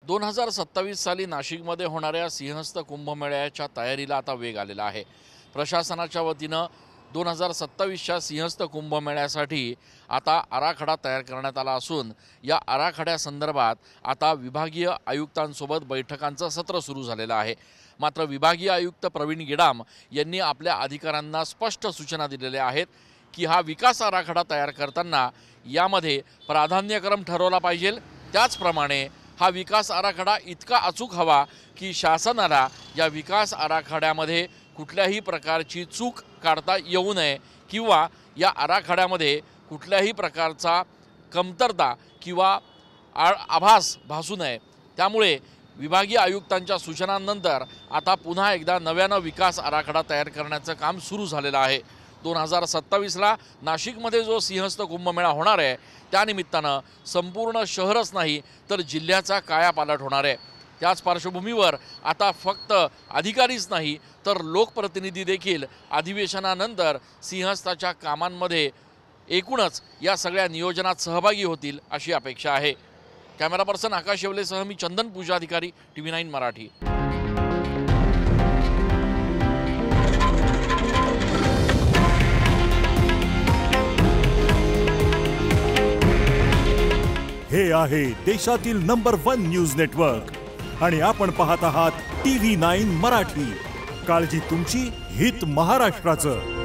2027 साली नाशिकमध्ये होणाऱ्या सिंहस्थ कुंभमेळ्याच्या तयारीला आता वेग आलेला आहे। प्रशासनाच्या वतीनं 2027च्या सिंहस्थ कुंभमेळ्यासाठी आता आराखडा तयार करण्यात आला असून या आराखड्यासंदर्भात आता विभागीय आयुक्तांसोबत बैठकांचं सत्र सुरू झालेलं आहे। मात्र विभागीय आयुक्त प्रवीण गेडाम यांनी आपल्या अधिकाऱ्यांना स्पष्ट सूचना दिलेल्या आहेत की हा विकास आराखडा तयार करताना यामध्ये प्राधान्यक्रम ठरवला पाहिजे। त्याचप्रमाणे हा विकास आराखडा इतका अचूक हवा की शासनाला या विकास आराखड्यामध्ये कुठल्याही प्रकारची चूक काढता येऊ नये किंवा या आराखड्यामध्ये कुठल्याही प्रकारचा कमतरता किंवा आभास भासू नये। त्यामुळे विभागीय आयुक्तांच्या सूचनांनंतर आता पुन्हा एकदा नव्यानं विकास आराखडा तयार करण्याचं काम सुरू झालेलं आहे। 2027ला नाशिकमध्ये जो सिंहस्थ कुंभमेळा होणार आहे त्यानिमित्तानं संपूर्ण शहरच नाही तर जिल्ह्याचा कायापालट होणार आहे। त्याच पार्श्वभूमीवर आता फक्त अधिकारीच नाही तर लोकप्रतिनिधी देखील अधिवेशनानंतर सिंहस्थाच्या कामांमध्ये एकूणच या सगळ्या नियोजनात सहभागी होतील अशी अपेक्षा आहे। कॅमेरा पर्सन आकाश येवलेसह मी चंदन पूजाधिकारी TV9 मराठी। हे आहे देशातील नंबर 1 न्यूज नेटवर्क आणि आपण पाहत आहात TV9 मराठी। काळजी तुमची, हित महाराष्ट्राचं।